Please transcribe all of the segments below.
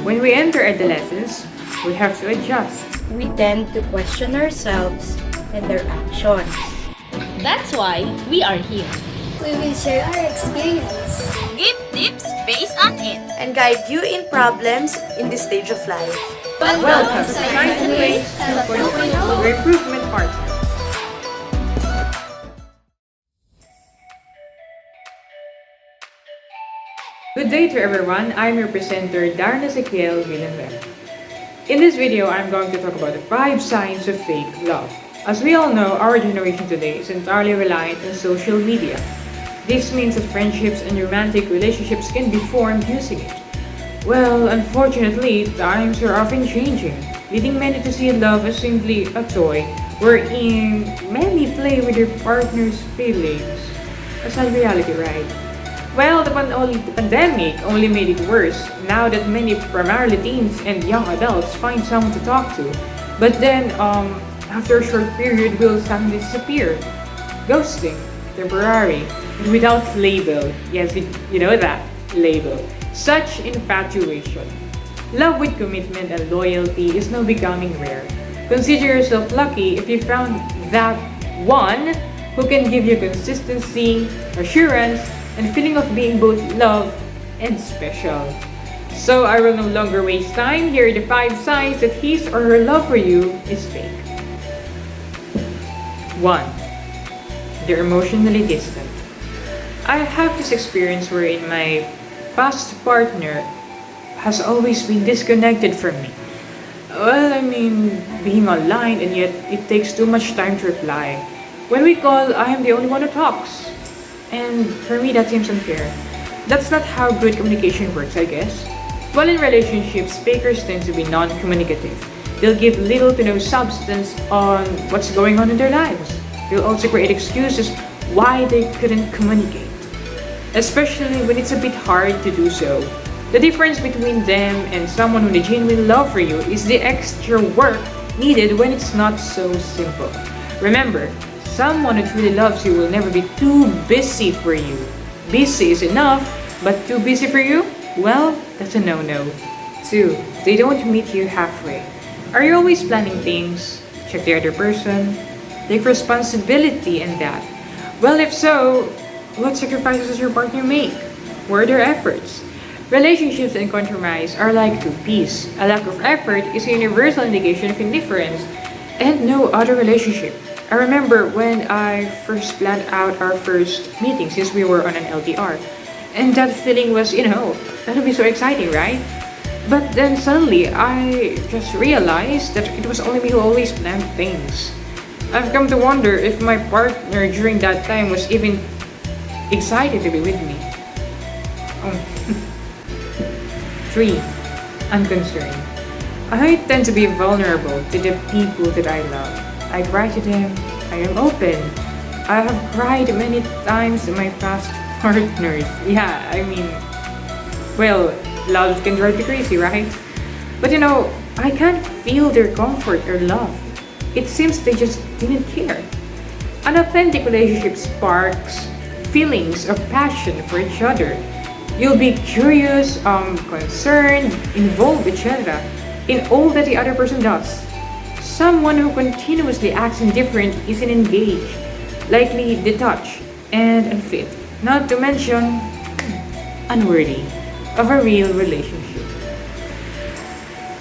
When we enter adolescence, we have to adjust. We tend to question ourselves and their actions. That's why we are here. We will share our experience Give tips based on it. and guide you in problems in this stage of life. Welcome to Science and Ways 2.0, your improvement partner. Good day to everyone. I'm your presenter, Darren Ezequiel Villanueva. In this video, I'm going to talk about the 5 signs of fake love. As we all know, our generation today is entirely reliant on social media. This means that friendships and romantic relationships can be formed using it. Well, unfortunately, times are often changing, leading many to see love as simply a toy wherein many play with their partner's feelings. A sad reality, right? Well, the pandemic only made it worse now that many primarily teens and young adults find someone to talk to. But then, after a short period, will suddenly disappear. Ghosting, temporary, and without label. Yes, you know that, label. Such infatuation. Love with commitment and loyalty is now becoming rare. Consider yourself lucky if you found that one who can give you consistency, assurance, and feeling of being both loved and special. So I will no longer waste time. Here are the 5 signs that his or her love for you is fake. 1. They're emotionally distant. I have this experience wherein my past partner has always been disconnected from me. Well, I mean, being online and yet it takes too much time to reply. When we call, I am the only one who talks. And for me, that seems unfair. That's not how good communication works, I guess. While in relationships, fakers tend to be non-communicative. They'll give little to no substance on what's going on in their lives. They'll also create excuses why they couldn't communicate, especially when it's a bit hard to do so. The difference between them and someone with a genuine love for you is the extra work needed when it's not so simple. Remember, someone who truly loves you will never be too busy for you. Busy is enough, but too busy for you? Well, that's a no-no. 2. They don't meet you halfway. Are you always planning things? Check the other person? Take responsibility in that. Well, if so, what sacrifices does your partner make? Where are their efforts? Relationships and compromise are like two peas. A lack of effort is a universal indication of indifference and no other relationship. I remember when I first planned out our first meeting since we were on an LDR. And that feeling was, that would be so exciting, right? But then suddenly, I just realized that it was only me who always planned things. I've come to wonder if my partner during that time was even excited to be with me. 3. Unconcerned. I tend to be vulnerable to the people that I love. I cry to them. I am open. I have cried many times to my past partners. Yeah, I mean, well, love can drive you crazy, right? But I can't feel their comfort or love. It seems they just didn't care. An authentic relationship sparks feelings of passion for each other. You'll be curious, concerned, involved, etc. in all that the other person does. Someone who continuously acts indifferent isn't engaged, likely detached, and unfit, not to mention unworthy of a real relationship.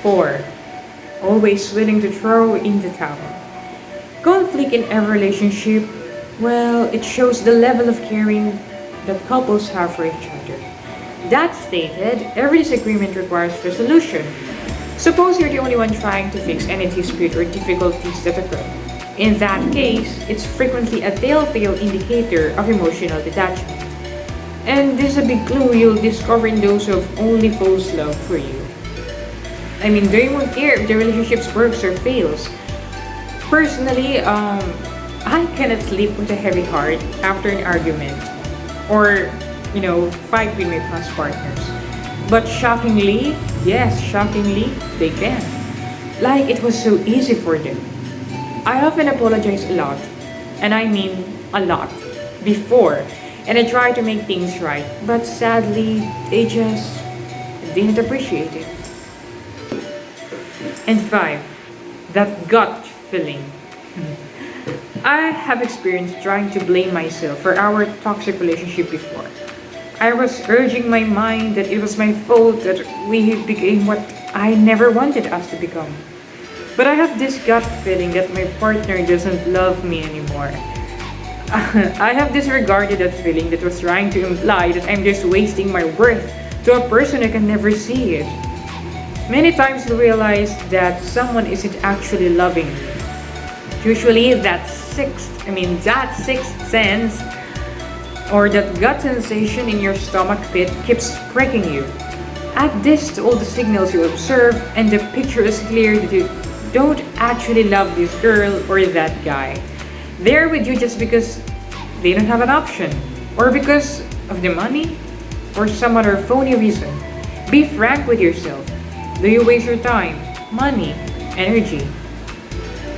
4. Always willing to throw in the towel. Conflict in every relationship, well, it shows the level of caring that couples have for each other. That stated, every disagreement requires resolution. Suppose you're the only one trying to fix any dispute or difficulties that occur. In that case, it's frequently a telltale indicator of emotional detachment. And this is a big clue you'll discover in those of only false love for you. I mean, they won't care if the relationship works or fails. Personally, I cannot sleep with a heavy heart after an argument or, fight with my past partners. But shockingly, yes, shockingly, they can. Like it was so easy for them. I often apologize a lot, and I mean a lot, before, and I try to make things right, but sadly, they just didn't appreciate it. And 5. That gut feeling. I have experienced trying to blame myself for our toxic relationship before. I was urging my mind that it was my fault that we became what I never wanted us to become. But I have this gut feeling that my partner doesn't love me anymore. I have disregarded that feeling that was trying to imply that I'm just wasting my worth to a person I can never see it. Many times I realize that someone isn't actually loving me. Usually that sixth sense or that gut sensation in your stomach pit keeps pricking you. Add this to all the signals you observe and the picture is clear that you don't actually love this girl or that guy. They're with you just because they don't have an option, or because of the money, or some other phony reason. Be frank with yourself. Do you waste your time, money, energy?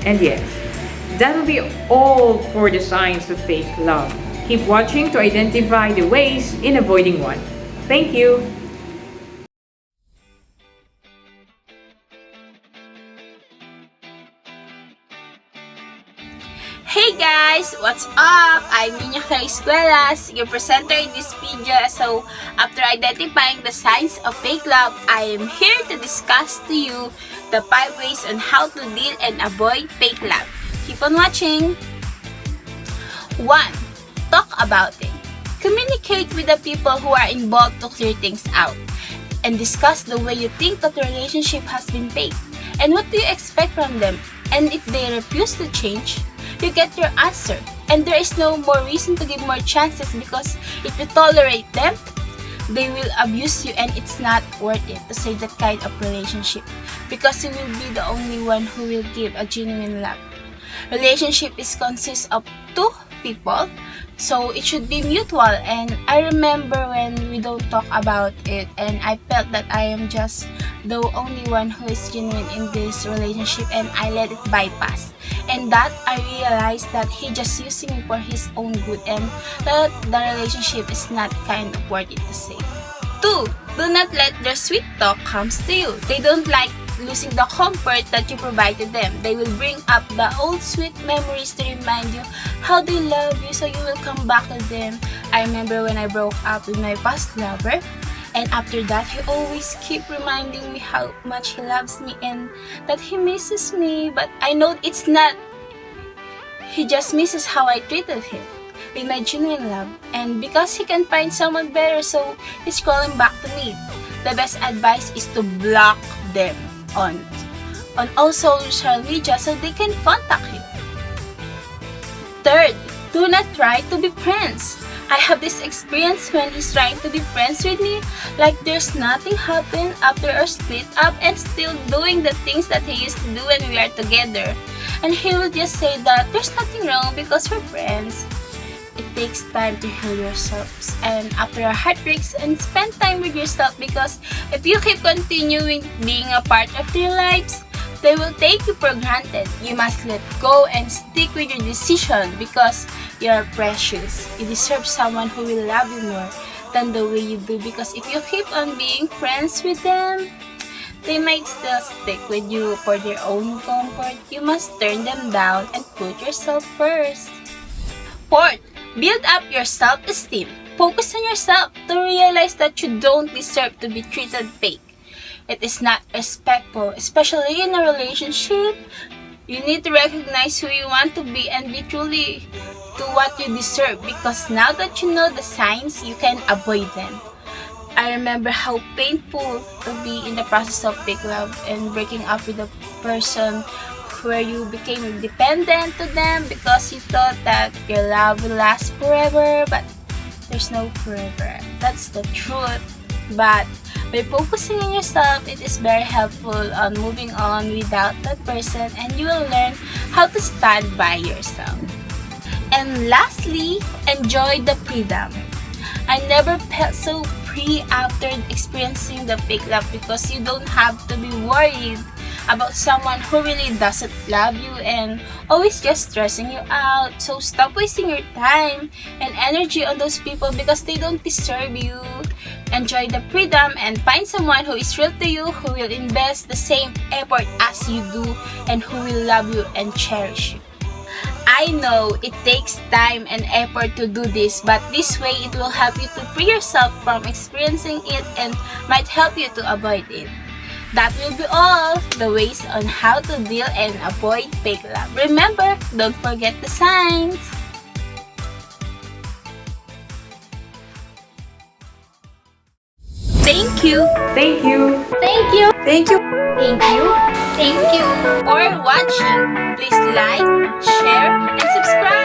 And yes, that will be all for the signs of fake love. Keep watching to identify the ways in avoiding one. Thank you! Hey guys! What's up? I'm Nina Escuelas, your presenter in this video. So, after identifying the signs of fake love, I am here to discuss to you the 5 ways on how to deal and avoid fake love. Keep on watching! 1. Talk about it. Communicate with the people who are involved to clear things out and discuss the way you think that the relationship has been fake and what do you expect from them. And if they refuse to change, you get your answer. And there is no more reason to give more chances, because if you tolerate them, they will abuse you and it's not worth it to say that kind of relationship, because you will be the only one who will give a genuine love. Relationship is consists of 2 people, so it should be mutual. And I remember when we don't talk about it and I felt that I am just the only one who is genuine in this relationship and I let it bypass. And that I realized that he just using me for his own good and that the relationship is not kind of worth it to say. 2. Do not let their sweet talk comes to you. They don't like losing the comfort that you provide to them. They will bring up the old sweet memories to remind you how they love you, so you will come back to them. I remember when I broke up with my past lover, and after that he always keep reminding me how much he loves me and that he misses me. But I know it's not. He just misses how I treated him with my genuine love, and because he can find someone better, so he's calling back to me. The best advice is to block them on all social media so they can contact you. 3. Do not try to be friends. I have this experience when he's trying to be friends with me, like there's nothing happened after our split up and still doing the things that he used to do when we are together. And he will just say that there's nothing wrong because we're friends. It takes time to heal yourselves and after your heartbreaks, and spend time with yourself, because if you keep continuing being a part of their lives, they will take you for granted. You must let go and stick with your decision, because you are precious. You deserve someone who will love you more than the way you do, because if you keep on being friends with them, they might still stick with you for their own comfort. You must turn them down and put yourself first. 4. Build up your self-esteem. Focus on yourself to realize that you don't deserve to be treated fake. It is not respectful, especially in a relationship. You need to recognize who you want to be and be truly to what you deserve, because now that you know the signs, you can avoid them. I remember how painful to be in the process of fake love and breaking up with a person where you became dependent to them because you thought that your love will last forever, but there's no forever. That's the truth. But by focusing on yourself, it is very helpful on moving on without that person, and you will learn how to stand by yourself. And lastly, enjoy the freedom. I never felt so free after experiencing the fake love, because you don't have to be worried about someone who really doesn't love you and always just stressing you out. So stop wasting your time and energy on those people, because they don't deserve you. Enjoy the freedom and find someone who is real to you, who will invest the same effort as you do, and who will love you and cherish you. I know it takes time and effort to do this, but this way it will help you to free yourself from experiencing it and might help you to avoid it. That will be all the ways on how to deal and avoid fake love. Remember, don't forget the signs. Thank you Thank you! Thank you. Thank you. Thank you. Thank you. for watching. Please like, share, and subscribe.